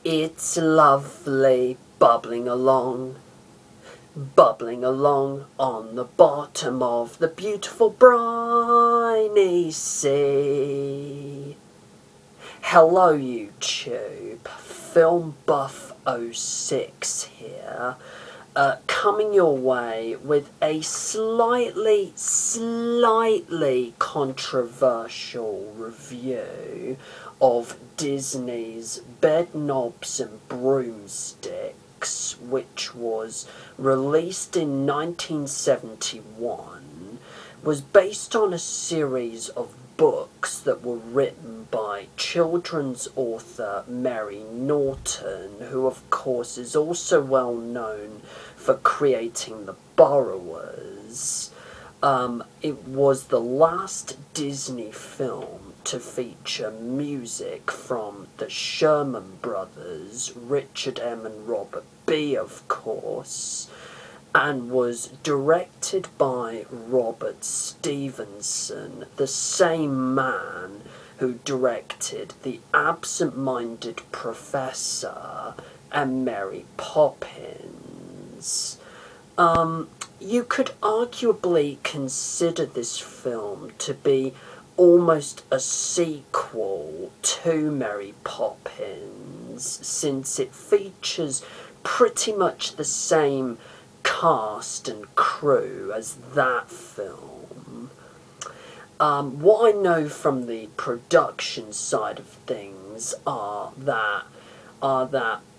It's lovely bubbling along on the bottom of the beautiful briny sea. Hello YouTube, Film Buff 06 here, coming your way with a slightly controversial review of Disney's Bedknobs and Broomsticks, which was released in 1971, was based on a series of books that were written by children's author Mary Norton, who of course is also well known for creating The Borrowers. It was the last Disney film to feature music from the Sherman Brothers, Richard M. and Robert B., of course, and was directed by Robert Stevenson, the same man who directed The Absent-Minded Professor and Mary Poppins. You could arguably consider this film to be almost a sequel to Mary Poppins, since it features pretty much the same cast and crew as that film. What I know from the production side of things are that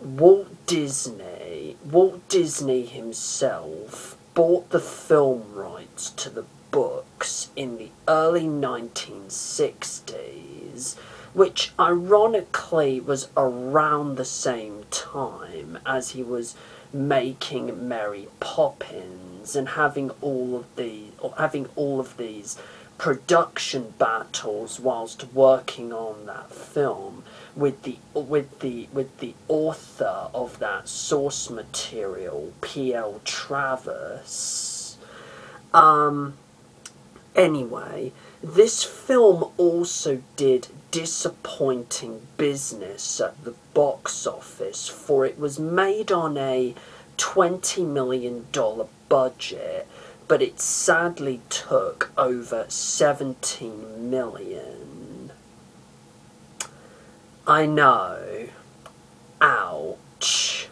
Walt Disney himself bought the film rights to the books in the early 1960s, which ironically was around the same time as he was making Mary Poppins and having all of these production battles whilst working on that film with the author of that source material, P.L. Travers. Anyway, this film also did disappointing business at the box office, for it was made on a $20 million budget, but it sadly took over $17 million. I know. Ouch.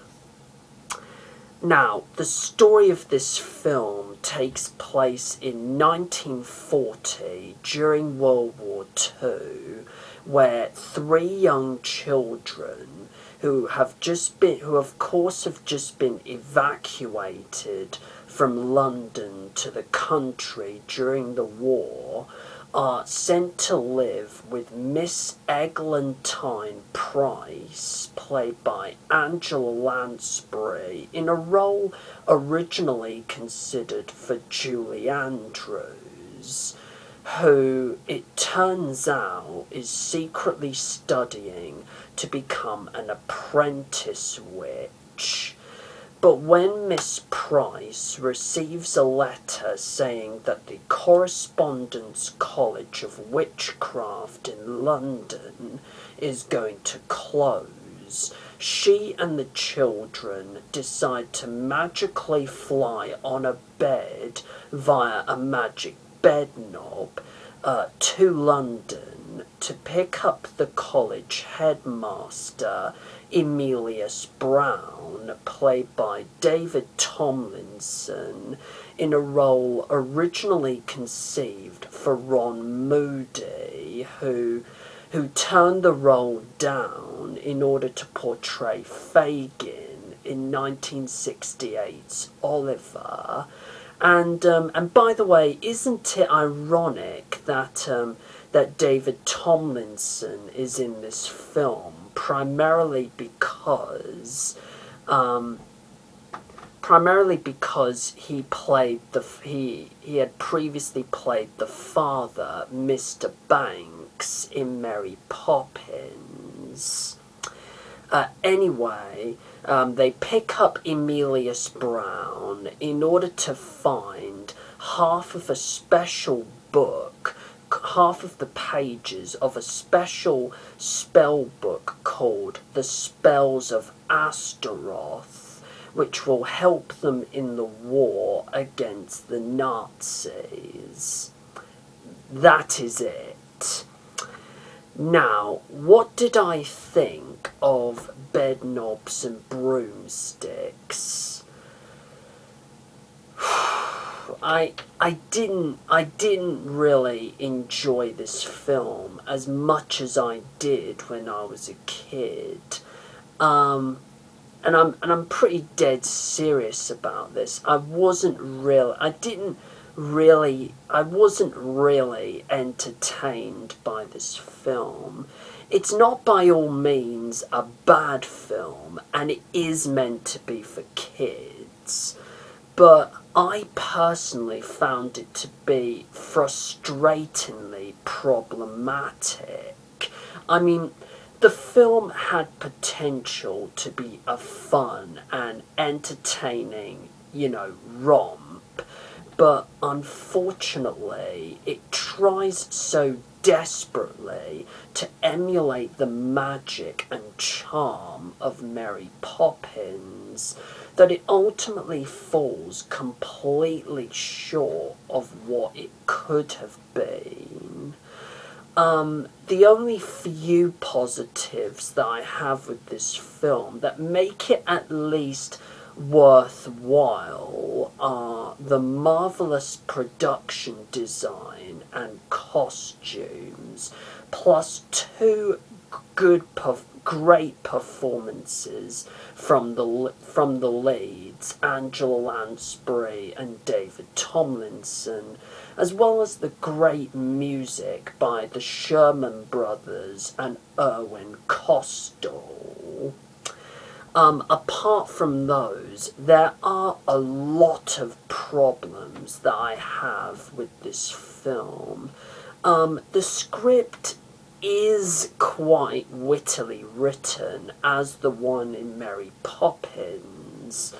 Now, the story of this film takes place in 1940 during World War II, where three young children who of course have just been evacuated from London to the country during the war, are sent to live with Miss Eglantine Price, played by Angela Lansbury, in a role originally considered for Julie Andrews, who, it turns out, is secretly studying to become an apprentice witch. But when Miss Price receives a letter saying that the Correspondence College of Witchcraft in London is going to close, she and the children decide to magically fly on a bed via a magic bed knob to London to pick up the college headmaster, Emilius Brown, played by David Tomlinson, in a role originally conceived for Ron Moody, who turned the role down in order to portray Fagin in 1968's Oliver. And by the way, isn't it ironic that David Tomlinson is in this film, primarily because he had previously played the father, Mr. Banks, in Mary Poppins. Anyway, they pick up Emilius Brown in order to find half of a special book pages of a special spell book called The Spells of Astaroth, which will help them in the war against the Nazis. That is it. Now, what did I think of Bedknobs and Broomsticks? I didn't really enjoy this film as much as I did when I was a kid. And I'm pretty dead serious about this. I wasn't really entertained by this film. It's not by all means a bad film, and it is meant to be for kids, but I personally found it to be frustratingly problematic. I mean, the film had potential to be a fun and entertaining, romp, but unfortunately it tries so desperately to emulate the magic and charm of Mary Poppins that it ultimately falls completely short of what it could have been. The only few positives that I have with this film that make it at least worthwhile are the marvellous production design and costumes, plus two great performances from the leads, Angela Lansbury and David Tomlinson, as well as the great music by the Sherman Brothers and Irwin Kostal. Apart from those, there are a lot of problems that I have with this film. The script is quite wittily written, as the one in Mary Poppins,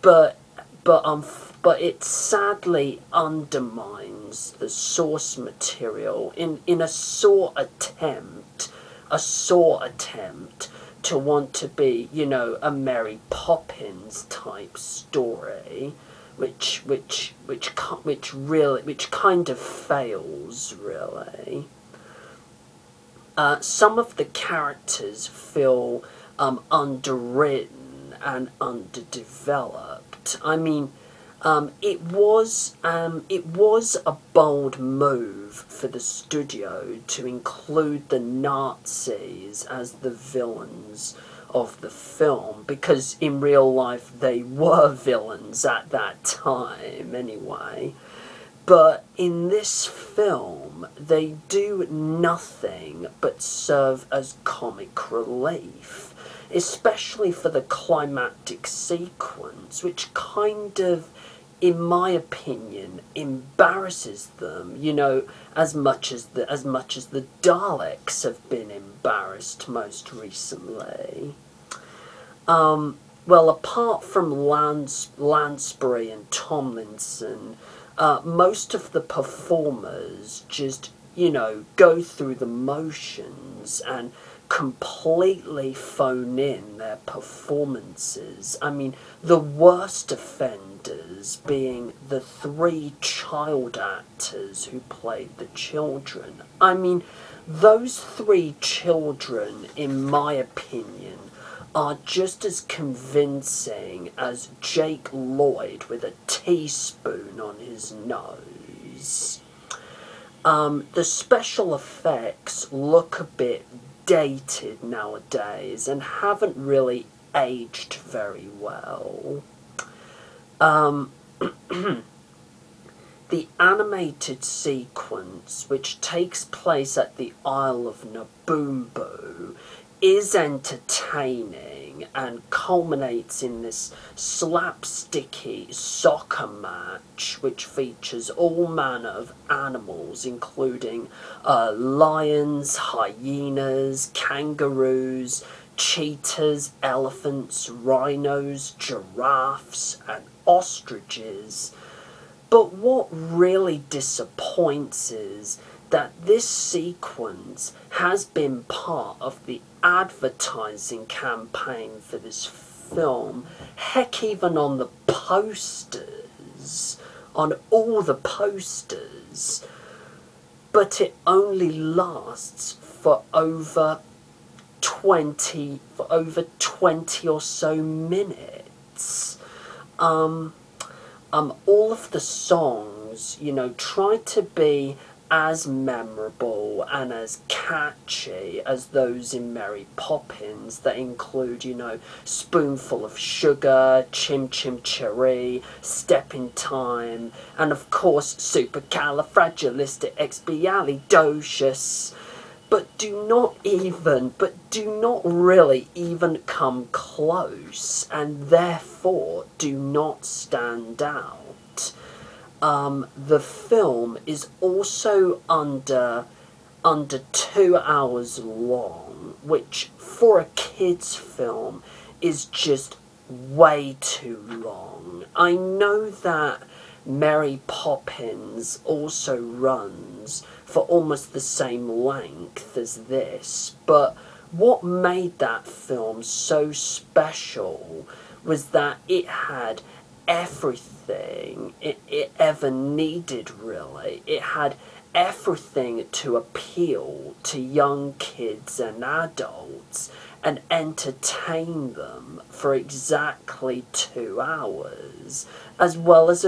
but it sadly undermines the source material in a sore attempt to want to be, a Mary Poppins type story, which kind of fails, really. Some of the characters feel underwritten and underdeveloped. I mean, it was a bold move for the studio to include the Nazis as the villains of the film, because in real life they were villains at that time anyway. But in this film, they do nothing but serve as comic relief, especially for the climactic sequence, which kind of, in my opinion, embarrasses them, as much as the Daleks have been embarrassed most recently. Well, apart from Lansbury and Tomlinson, most of the performers just, go through the motions and completely phone in their performances. I mean, the worst offenders being the three child actors who played the children. I mean, those three children, in my opinion, are just as convincing as Jake Lloyd with a teaspoon on his nose. The special effects look a bit dated nowadays and haven't really aged very well. The animated sequence, which takes place at the Isle of Naboombo, is entertaining and culminates in this slapsticky soccer match which features all manner of animals, including lions, hyenas, kangaroos, cheetahs, elephants, rhinos, giraffes, and ostriches. But what really disappoints is that this sequence has been part of the advertising campaign for this film. Heck, even on the posters, on all the posters. But it only lasts for over 20 or so minutes. All of the songs, you know, try to be as memorable and as catchy as those in Mary Poppins, that include, you know, Spoonful of Sugar, Chim Chim Cheree, Step in Time, and of course Supercalifragilisticexpialidocious. But do not really even come close, and therefore do not stand out. The film is also under 2 hours long, which for a kids' film is just way too long. I know that Mary Poppins also runs for almost the same length as this, but what made that film so special was that it had everything it ever needed, really. It had everything to appeal to young kids and adults and entertain them for exactly 2 hours, as well as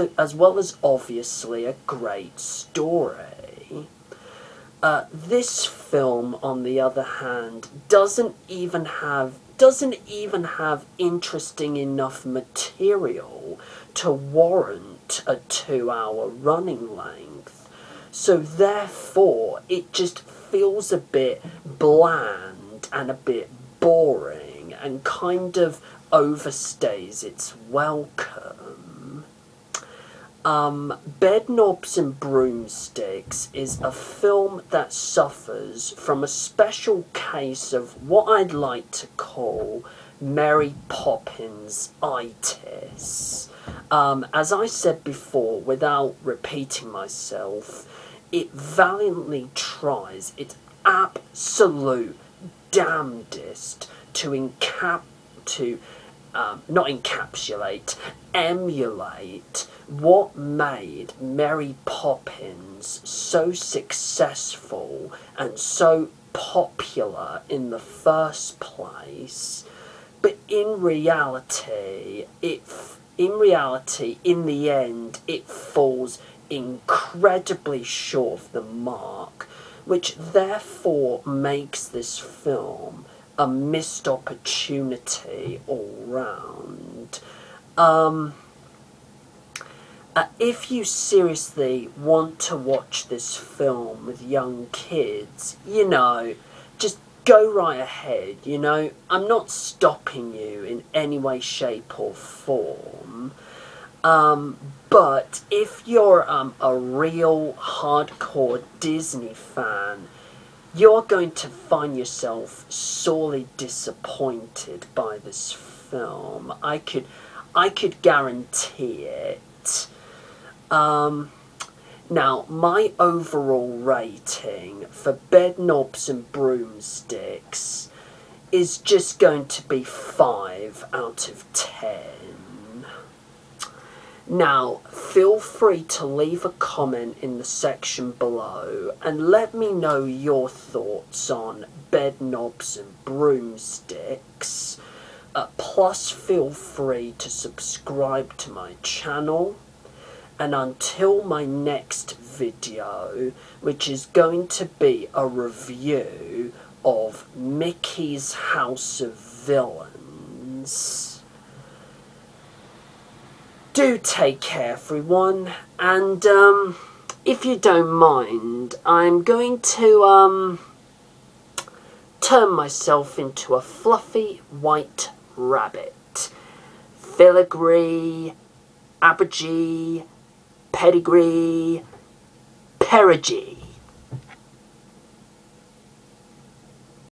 obviously a great story. This film, on the other hand, doesn't even have interesting enough material to warrant a 2 hour running length. So therefore, it just feels a bit bland and a bit boring and kind of overstays its welcome. Bedknobs and Broomsticks is a film that suffers from a special case of what I'd like to call Mary Poppins-itis. As I said before, without repeating myself, it valiantly tries its absolute damnedest to emulate what made Mary Poppins so successful and so popular in the first place. But in reality, in the end, it falls incredibly short of the mark, which therefore makes this film a missed opportunity all round. If you seriously want to watch this film with young kids, you know, just go right ahead, you know. I'm not stopping you in any way, shape or form. But if you're a real hardcore Disney fan, you're going to find yourself sorely disappointed by this film. I could guarantee it. Now, my overall rating for Bedknobs and Broomsticks is just going to be 5 out of 10. Now, feel free to leave a comment in the section below and let me know your thoughts on Bedknobs and Broomsticks. Plus, feel free to subscribe to my channel. And until my next video, which is going to be a review of Mickey's House of Villains, do take care, everyone. And if you don't mind, I'm going to turn myself into a fluffy white rabbit. Filigree, apogee, pedigree, perigee.